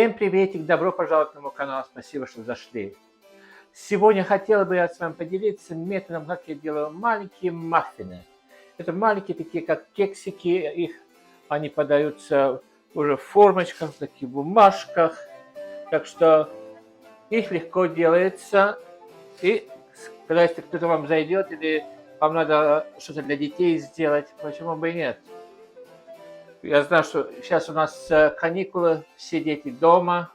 Всем приветик, добро пожаловать на мой канал, спасибо, что зашли. Сегодня хотел бы я с вами поделиться методом, как я делаю маленькие маффины. Это маленькие такие, как кексики, они подаются уже в формочках, в таких бумажках. Так что их легко делается. И когда если кто-то вам зайдет или вам надо что-то для детей сделать, почему бы и нет? Я знаю, что сейчас у нас каникулы, все дети дома,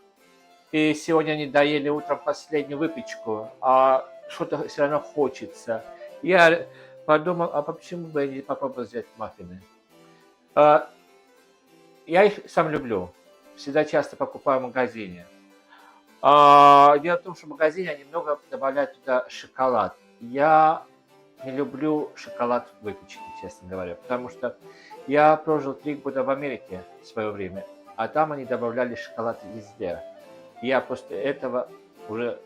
и сегодня они доели утром последнюю выпечку, а что-то все равно хочется. Я подумал, а почему бы не попробовать взять маффины? Я их сам люблю, всегда часто покупаю в магазине. Дело в том, что в магазине они много добавляют туда шоколад. Я не люблю шоколад в выпечке, честно говоря, потому что я прожил 3 года в Америке в свое время, а там они добавляли шоколад везде. Я после этого уже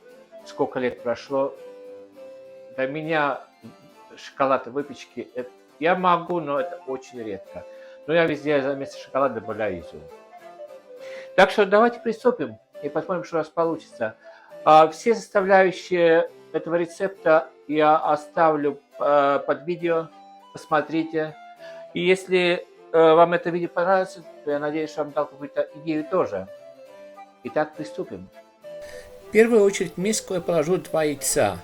сколько лет прошло, для меня шоколад в выпечке, я могу, но это очень редко. Но я везде вместо шоколада добавляю изюм. Так что давайте приступим и посмотрим, что у нас получится. Все составляющие этого рецепта я оставлю под видео, посмотрите. И если вам это видео понравится, то я надеюсь, что вам дал какую-то идею тоже. Итак, приступим. В первую очередь в миску я положу 2 яйца.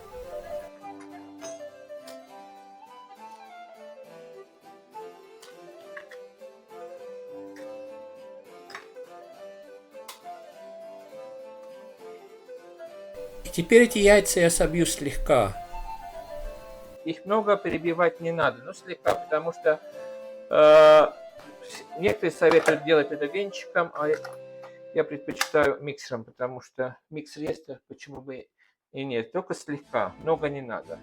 И теперь эти яйца я собью слегка. Их много перебивать не надо, но слегка, потому что некоторые советуют делать это венчиком, а я предпочитаю миксером, потому что миксер есть, почему бы и нет. Только слегка, много не надо.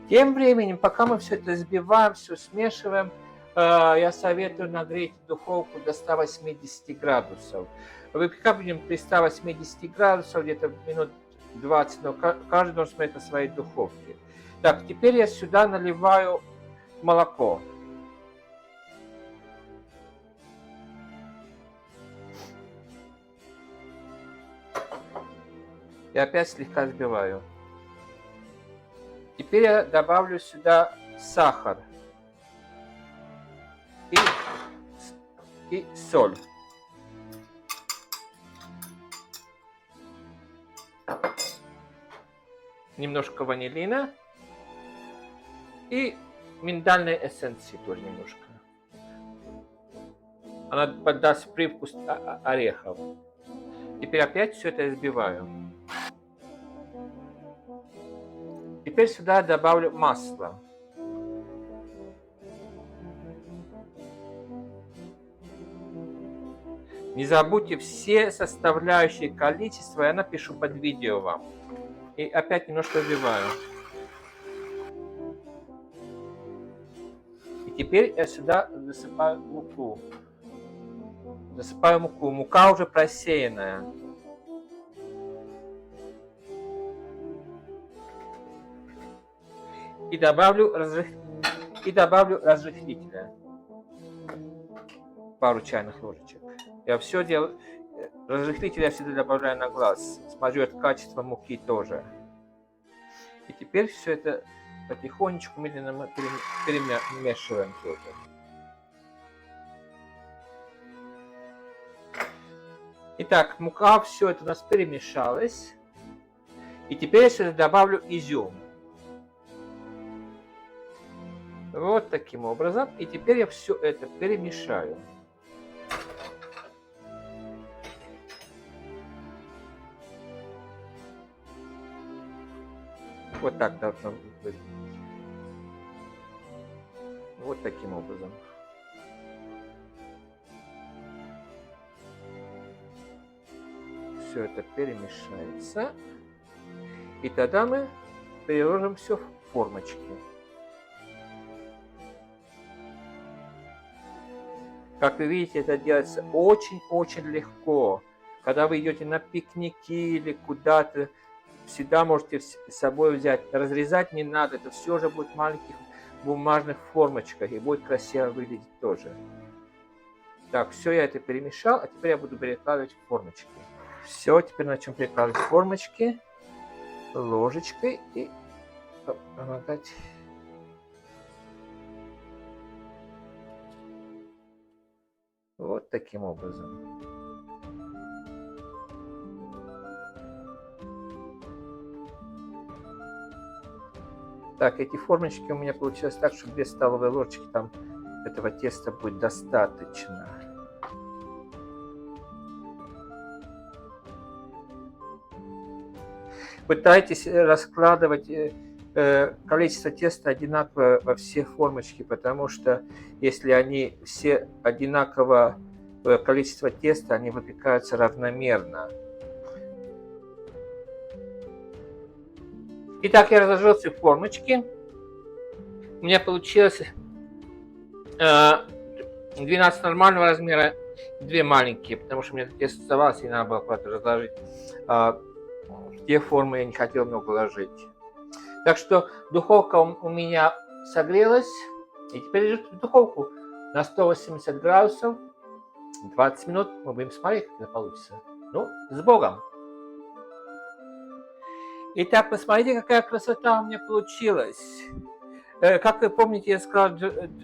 Тем временем, пока мы все это взбиваем, все смешиваем, я советую нагреть духовку до 180 градусов. Выпекать будем при 180 градусов где-то минут 20, но каждый должен смотреть на своей духовке. Так, теперь я сюда наливаю молоко. И опять слегка взбиваю. Теперь я добавлю сюда сахар и соль. Немножко ванилина и миндальной эссенции тоже немножко. Она подаст привкус орехов. Теперь опять все это взбиваю. Теперь сюда добавлю масло. Не забудьте все составляющие количества, я напишу под видео вам. И опять немножко взбиваю. И теперь я сюда засыпаю муку. Засыпаю муку. Мука уже просеянная. И добавлю разрыхлителя. Пару чайных ложечек. Я все делаю. Разрыхлитель я всегда добавляю на глаз. Смотрю от качества муки тоже. И теперь все это потихонечку, медленно мы перемешиваем тоже. Итак, мука, все это у нас перемешалось. И теперь я сюда добавлю изюм. Вот таким образом. И теперь я все это перемешаю. Вот так должно быть. Вот таким образом. Все это перемешается. И тогда мы переложим все в формочки. Как вы видите, это делается очень-очень легко. Когда вы идете на пикники или куда-то, всегда можете с собой взять. Разрезать не надо, это все уже будет в маленьких бумажных формочках и будет красиво выглядеть тоже. Так, все, я это перемешал, а теперь я буду перекладывать в формочки. Все, теперь начнем перекладывать в формочки ложечкой и помогать. Вот таким образом. Так, эти формочки у меня получилось так, что 2 столовые ложечки там этого теста будет достаточно. Пытайтесь раскладывать количество теста одинаково во все формочки, потому что если они все одинаково количество теста, они выпекаются равномерно. Итак, я разложил все формочки. У меня получилось 12 нормального размера, 2 маленькие, потому что мне тесто оставалось, и надо было куда-то разложить. Те формы я не хотел много ложить. Так что духовка у меня согрелась. И теперь идет в духовку на 180 градусов. 20 минут мы будем смотреть, как это получится. Ну, с Богом! Итак, посмотрите, какая красота у меня получилась. Как вы помните, я сказал,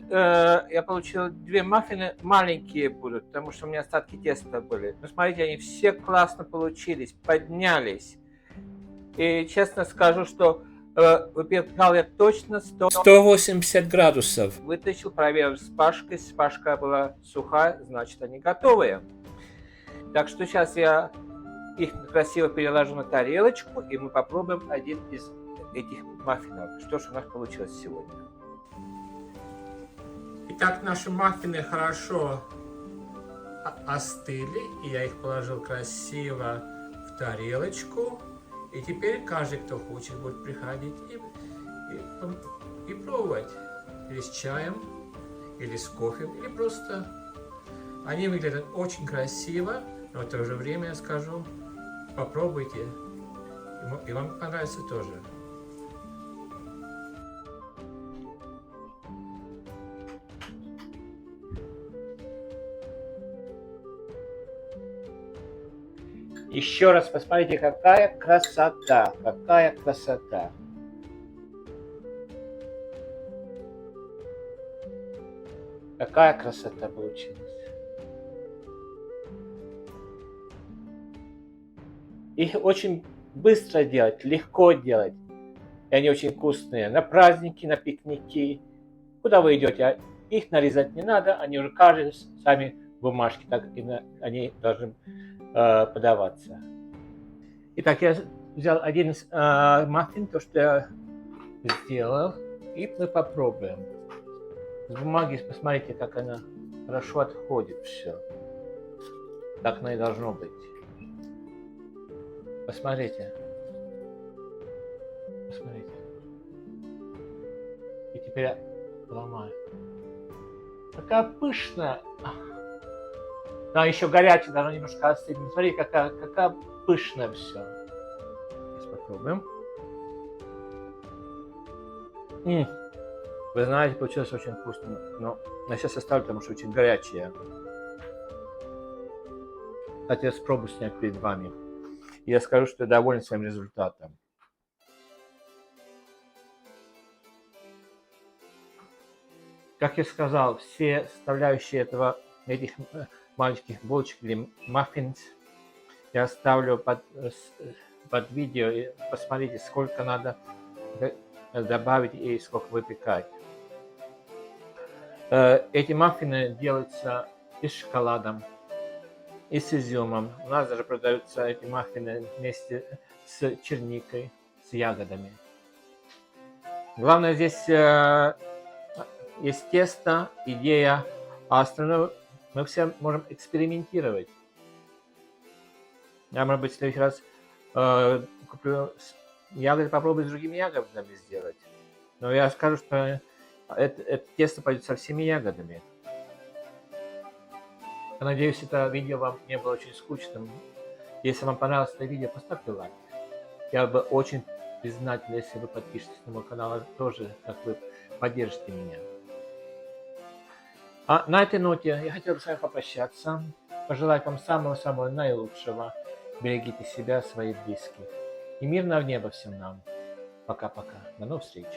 я получил 2 маффины, маленькие будут, потому что у меня остатки теста были. Но смотрите, они все классно получились, поднялись. И честно скажу, что выпекал я точно 180 градусов. Вытащил, проверил с пашкой. Пашка была сухая, значит, они готовые. Так что сейчас я их красиво переложу на тарелочку, и мы попробуем один из этих маффинов. Что ж у нас получилось сегодня. Итак, наши маффины хорошо остыли, и я их положил красиво в тарелочку. И теперь каждый, кто хочет, будет приходить и пробовать. Или с чаем, или с кофе, или просто. Они выглядят очень красиво, но в то же время я скажу, попробуйте, и вам понравится тоже. Еще раз посмотрите, какая красота, какая красота. Какая красота получилась. Их очень быстро делать, легко делать. И они очень вкусные. На праздники, на пикники. Куда вы идете? Их нарезать не надо, они уже каждый сами бумажки, так и они должны подаваться. Итак, я взял один из маффин, то, что я сделал, и мы попробуем. С бумаги посмотрите, как она хорошо отходит все. Так оно и должно быть. Посмотрите. Посмотрите. И теперь я ломаю. Какая пышная. Да, еще горячая, должно немножко остыть. Смотри, какая пышная все. Сейчас попробуем. Вы знаете, получилось очень вкусно. Но я сейчас оставлю, потому что очень горячая. Хотел спробую снять перед вами. И я скажу, что я доволен своим результатом. Как я сказал, все составляющие этих маленьких булочек или маффинс я оставлю под видео. И посмотрите, сколько надо добавить и сколько выпекать. Эти маффины делаются и с шоколадом, и с изюмом. У нас даже продаются эти маффины вместе с черникой, с ягодами. Главное здесь есть тесто, идея, а остальное мы все можем экспериментировать. Я, может быть, в следующий раз куплю ягоды, попробую с другими ягодами сделать. Но я скажу, что это тесто пойдет со всеми ягодами. Я надеюсь, это видео вам не было очень скучным. Если вам понравилось это видео, поставьте лайк. Я бы очень признателен, если вы подпишетесь на мой канал тоже, как вы поддержите меня. А на этой ноте я хотел бы с вами попрощаться, пожелать вам самого-самого наилучшего. Берегите себя, своих близких. И мирного неба всем нам. Пока-пока. До новых встреч.